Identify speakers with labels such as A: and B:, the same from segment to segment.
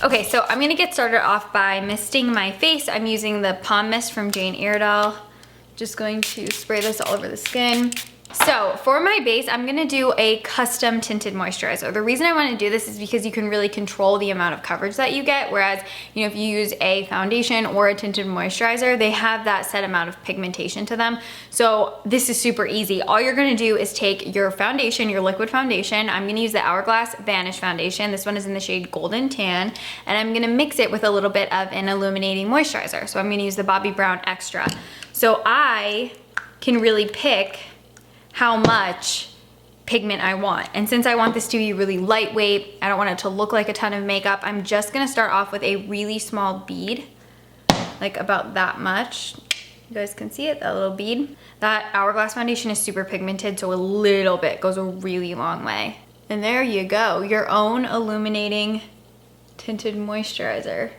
A: Okay, so I'm gonna get started off by misting my face. I'm using the Palm Mist from Jane Iredale. Just going to spray this all over the skin. So for my base, I'm gonna do a custom tinted moisturizer. The reason I wanna do this is because you can really control the amount of coverage that you get, whereas, you know, if you use a foundation or a tinted moisturizer, they have that set amount of pigmentation to them. So this is super easy. All you're gonna do is take your foundation, your liquid foundation. I'm gonna use the Hourglass Vanish foundation. This one is in the shade Golden Tan, and I'm gonna mix it with a little bit of an illuminating moisturizer. So I'm gonna use the Bobbi Brown Extra. So I can really pick how much pigment I want. And since I want this to be really lightweight, I don't want it to look like a ton of makeup, I'm just gonna start off with a really small bead, like about that much. You guys can see it, that little bead. That Hourglass foundation is super pigmented, so a little bit goes a really long way. And there you go, your own illuminating tinted moisturizer.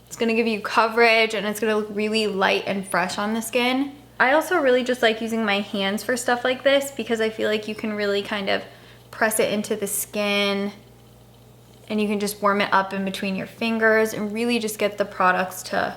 A: It's gonna give you coverage and it's gonna look really light and fresh on the skin. I also really just like using my hands for stuff like this because I feel like you can really kind of press it into the skin and you can just warm it up in between your fingers and really just get the products to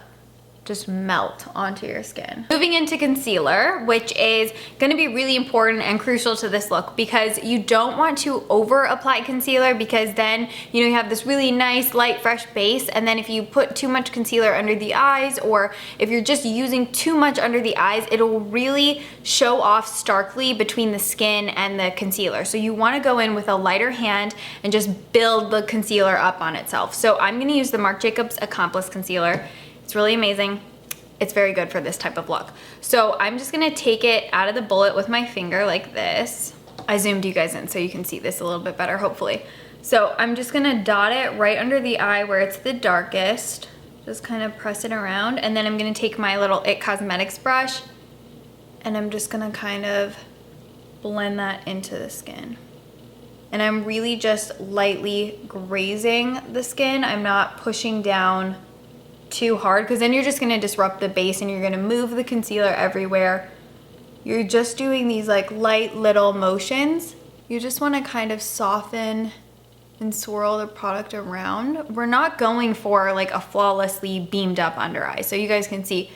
A: just melt onto your skin. Moving into concealer, which is gonna be really important and crucial to this look because you don't want to over apply concealer because then, you know, you have this really nice, light, fresh base, and then if you put too much concealer under the eyes or if you're just using too much under the eyes, it'll really show off starkly between the skin and the concealer. So you wanna go in with a lighter hand and just build the concealer up on itself. So I'm gonna use the Marc Jacobs Accomplice Concealer. It's really amazing. It's very good for this type of look. So I'm just gonna take it out of the bullet with my finger like this. I zoomed you guys in so you can see this a little bit better, hopefully. So I'm just gonna dot it right under the eye where it's the darkest. Just kind of press it around. And then I'm gonna take my little IT Cosmetics brush and I'm just gonna kind of blend that into the skin. And I'm really just lightly grazing the skin. I'm not pushing down too hard because then you're just gonna disrupt the base and you're gonna move the concealer everywhere. You're just doing these like light little motions. You just wanna kind of soften and swirl the product around. We're not going for like a flawlessly beamed up under eye. So you guys can see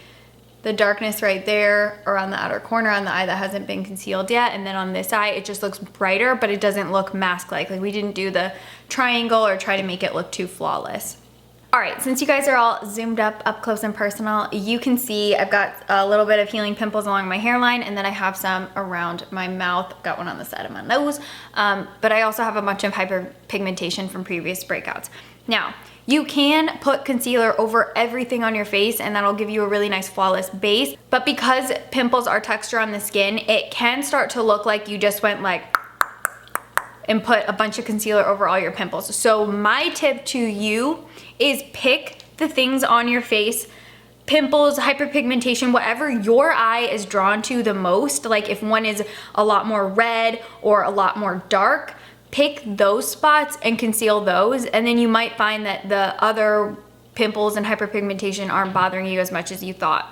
A: the darkness right there around the outer corner on the eye that hasn't been concealed yet. And then on this eye, it just looks brighter, but it doesn't look mask-like. Like we didn't do the triangle or try to make it look too flawless. All right, since you guys are all zoomed up close and personal, you can see I've got a little bit of healing pimples along my hairline and then I have some around my mouth. Got one on the side of my nose, but I also have a bunch of hyperpigmentation from previous breakouts. Now, you can put concealer over everything on your face and that'll give you a really nice flawless base, but because pimples are texture on the skin, it can start to look like you just went like and put a bunch of concealer over all your pimples. So my tip to you is pick the things on your face, pimples, hyperpigmentation, whatever your eye is drawn to the most. Like if one is a lot more red or a lot more dark, pick those spots and conceal those. And then you might find that the other pimples and hyperpigmentation aren't bothering you as much as you thought.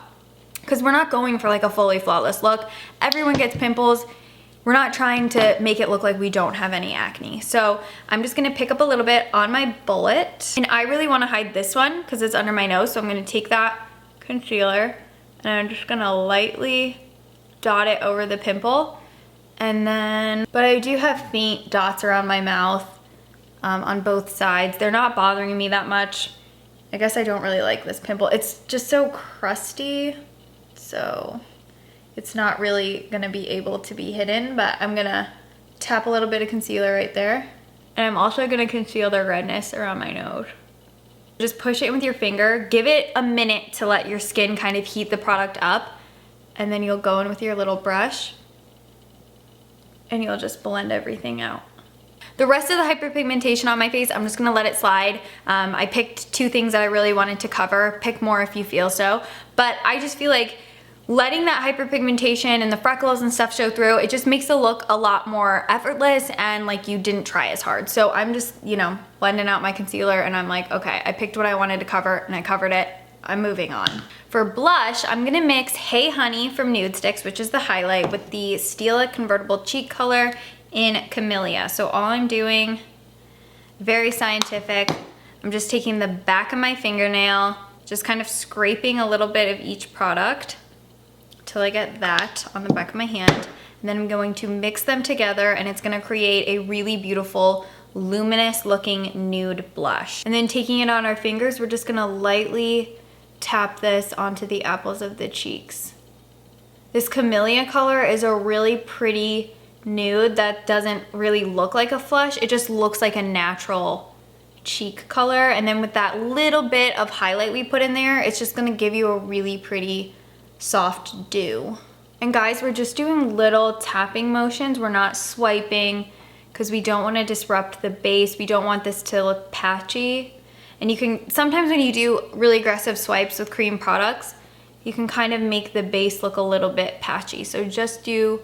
A: Because we're not going for like a fully flawless look. Everyone gets pimples. We're not trying to make it look like we don't have any acne. So I'm just gonna pick up a little bit on my bullet. And I really wanna hide this one because it's under my nose. So I'm gonna take that concealer and I'm just gonna lightly dot it over the pimple. And then, but I do have faint dots around my mouth on both sides. They're not bothering me that much. I guess I don't really like this pimple. It's just so crusty. So it's not really gonna be able to be hidden, but I'm gonna tap a little bit of concealer right there. And I'm also gonna conceal the redness around my nose. Just push it with your finger. Give it a minute to let your skin kind of heat the product up. And then you'll go in with your little brush and you'll just blend everything out. The rest of the hyperpigmentation on my face, I'm just gonna let it slide. I picked two things that I really wanted to cover. Pick more if you feel so. But I just feel like letting that hyperpigmentation and the freckles and stuff show through, it just makes it look a lot more effortless and like you didn't try as hard. So I'm just, you know, blending out my concealer and I'm like, okay, I picked what I wanted to cover and I covered it. I'm moving on. For blush, I'm gonna mix Hey Honey from Nude Sticks, which is the highlight, with the Stila Convertible Cheek Color in Camellia. So all I'm doing, very scientific, I'm just taking the back of my fingernail, just kind of scraping a little bit of each product till I get that on the back of my hand. And then I'm going to mix them together, and it's gonna create a really beautiful, luminous looking nude blush. And then taking it on our fingers, we're just gonna lightly tap this onto the apples of the cheeks. This camellia color is a really pretty nude that doesn't really look like a flush. It just looks like a natural cheek color. And then with that little bit of highlight we put in there, it's just gonna give you a really pretty soft dew. And guys, we're just doing little tapping motions. We're not swiping because we don't want to disrupt the base. We don't want this to look patchy. And you can, sometimes when you do really aggressive swipes with cream products, you can kind of make the base look a little bit patchy. So just do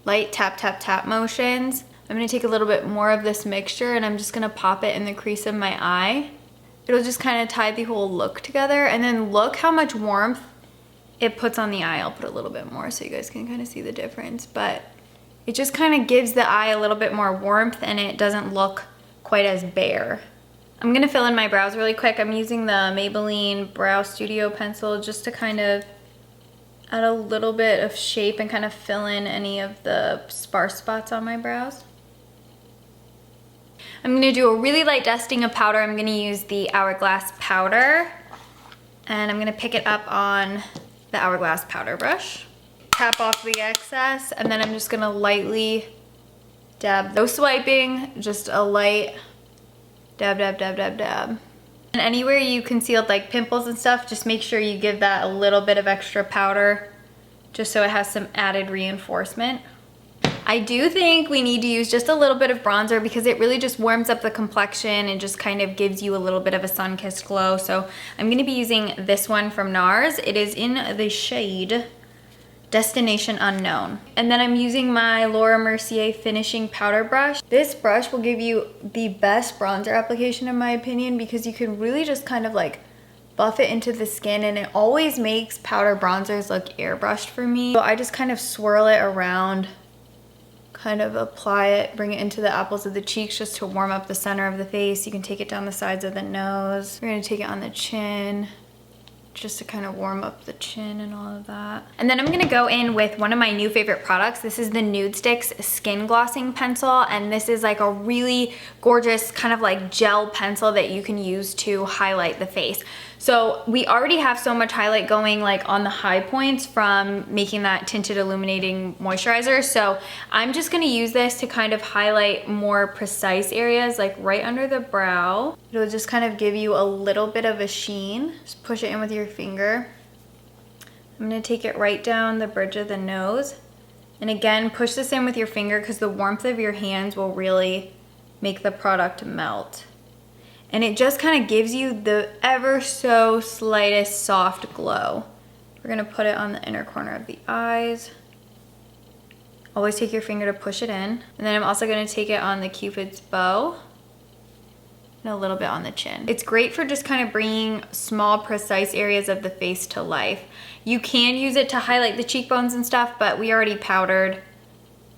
A: light tap, tap, tap motions. I'm gonna take a little bit more of this mixture and I'm just gonna pop it in the crease of my eye. It'll just kind of tie the whole look together. And then look how much warmth it puts on the eye. I'll put a little bit more so you guys can kind of see the difference, but it just kind of gives the eye a little bit more warmth and it doesn't look quite as bare. I'm gonna fill in my brows really quick. I'm using the Maybelline Brow Studio pencil just to kind of add a little bit of shape and kind of fill in any of the sparse spots on my brows. I'm gonna do a really light dusting of powder. I'm gonna use the Hourglass powder and I'm gonna pick it up on the Hourglass powder brush. Tap off the excess and then I'm just gonna lightly dab. No swiping, just a light dab, dab, dab, dab, dab. And anywhere you concealed like pimples and stuff, just make sure you give that a little bit of extra powder just so it has some added reinforcement. I do think we need to use just a little bit of bronzer because it really just warms up the complexion and just kind of gives you a little bit of a sun-kissed glow. So I'm gonna be using this one from NARS. It is in the shade Destination Unknown. And then I'm using my Laura Mercier finishing powder brush. This brush will give you the best bronzer application in my opinion because you can really just kind of like buff it into the skin and it always makes powder bronzers look airbrushed for me. So I just kind of swirl it around, kind of apply it, bring it into the apples of the cheeks just to warm up the center of the face. You can take it down the sides of the nose. We're gonna take it on the chin just to kind of warm up the chin and all of that. And then I'm gonna go in with one of my new favorite products. This is the Nude Sticks Skin Glossing Pencil, and this is like a really gorgeous kind of like gel pencil that you can use to highlight the face. So we already have so much highlight going like on the high points from making that tinted illuminating moisturizer. So I'm just gonna use this to kind of highlight more precise areas like right under the brow. It'll just kind of give you a little bit of a sheen. Just push it in with your finger. I'm gonna take it right down the bridge of the nose. And again, push this in with your finger because the warmth of your hands will really make the product melt. And it just kind of gives you the ever so slightest soft glow. We're gonna put it on the inner corner of the eyes. Always take your finger to push it in. And then I'm also gonna take it on the Cupid's bow and a little bit on the chin. It's great for just kind of bringing small, precise areas of the face to life. You can use it to highlight the cheekbones and stuff, but we already powdered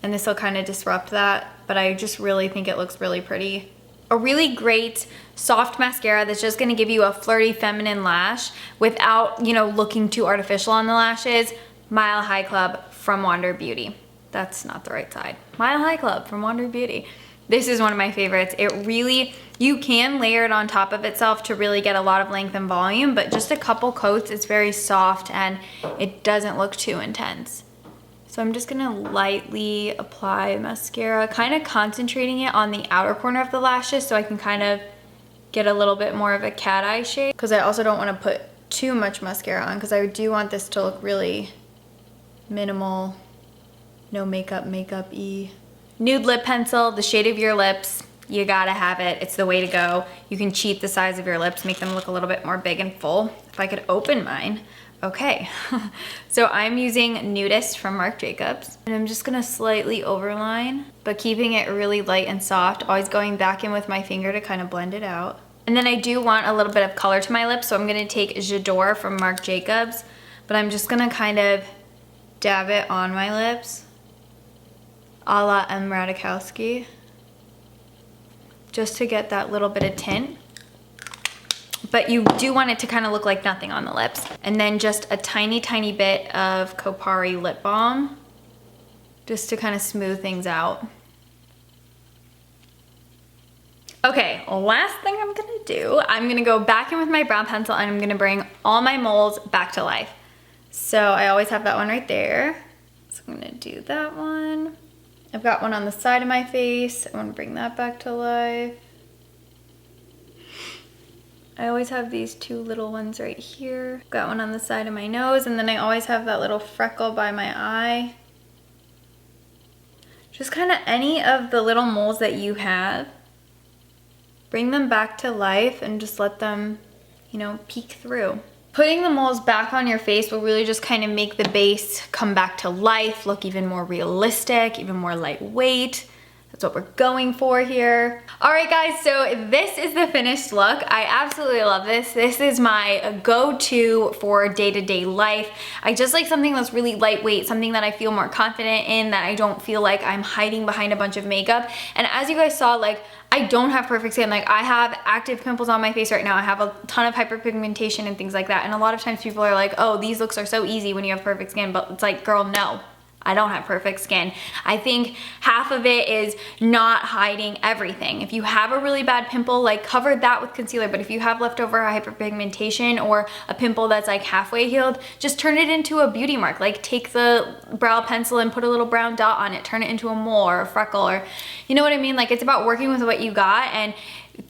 A: and this will kind of disrupt that. But I just really think it looks really pretty. A really great soft mascara that's just gonna give you a flirty feminine lash without, you know, looking too artificial on the lashes. Mile High Club from Wander Beauty. That's not the right side. Mile High Club from Wander Beauty. This is one of my favorites. It really, you can layer it on top of itself to really get a lot of length and volume, but just a couple coats, it's very soft and it doesn't look too intense. So I'm just gonna lightly apply mascara, kind of concentrating it on the outer corner of the lashes so I can kind of get a little bit more of a cat eye shape. Because I also don't want to put too much mascara on because I do want this to look really minimal, no makeup-y. Nude lip pencil, the shade of your lips. You gotta have it. It's the way to go. You can cheat the size of your lips, make them look a little bit more big and full. If I could open mine. Okay, so I'm using Nudist from Marc Jacobs, and I'm just gonna slightly overline, but keeping it really light and soft, always going back in with my finger to kind of blend it out. And then I do want a little bit of color to my lips, so I'm gonna take J'adore from Marc Jacobs, but I'm just gonna kind of dab it on my lips, a la M. Radikowski, just to get that little bit of tint. but you do want it to kind of look like nothing on the lips. And then just a tiny, tiny bit of Kopari lip balm, just to kind of smooth things out. Okay, last thing I'm gonna do, I'm gonna go back in with my brown pencil and I'm gonna bring all my moles back to life. So I always have that one right there. So I'm gonna do that one. I've got one on the side of my face. I wanna bring that back to life. I always have these two little ones right here. Got one on the side of my nose, and then I always have that little freckle by my eye. Just kind of any of the little moles that you have, bring them back to life and just let them, you know, peek through. Putting the moles back on your face will really just kind of make the base come back to life, look even more realistic, even more lightweight. That's what we're going for here. All right, guys, so this is the finished look. I absolutely love this. This is my go-to for day-to-day life. I just like something that's really lightweight, something that I feel more confident in, that I don't feel like I'm hiding behind a bunch of makeup. And as you guys saw, like, I don't have perfect skin. Like, I have active pimples on my face right now. I have a ton of hyperpigmentation and things like that. And a lot of times people are like, oh, these looks are so easy when you have perfect skin. But it's like, girl, no. I don't have perfect skin. I think half of it is not hiding everything. If you have a really bad pimple, like, cover that with concealer. But if you have leftover hyperpigmentation or a pimple that's like halfway healed, just turn it into a beauty mark. Like, take the brow pencil and put a little brown dot on it, turn it into a mole or a freckle, or you know what I mean? Like, it's about working with what you got and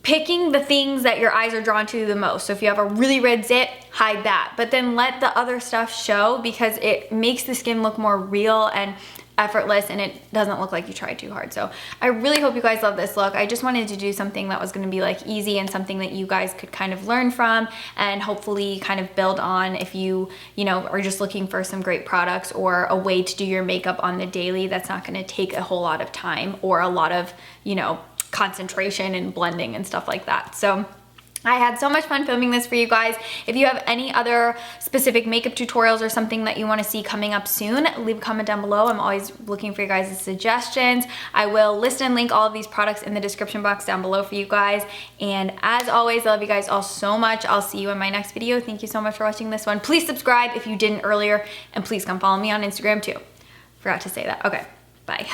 A: picking the things that your eyes are drawn to the most. So if you have a really red zit, hide that, but then let the other stuff show, because it makes the skin look more real and effortless, and it doesn't look like you tried too hard. So I really hope you guys love this look. I just wanted to do something that was going to be like easy and something that you guys could kind of learn from and hopefully kind of build on if you know, are just looking for some great products or a way to do your makeup on the daily that's not going to take a whole lot of time or a lot of, you know, concentration and blending and stuff like that. So I had so much fun filming this for you guys. If you have any other specific makeup tutorials or something that you want to see coming up soon, leave a comment down below. I'm always looking for you guys' suggestions. I will list and link all of these products in the description box down below for you guys. And as always, I love you guys all so much. I'll see you in my next video. Thank you so much for watching this one. Please subscribe if you didn't earlier, and please come follow me on Instagram too. Forgot to say that. Okay, bye.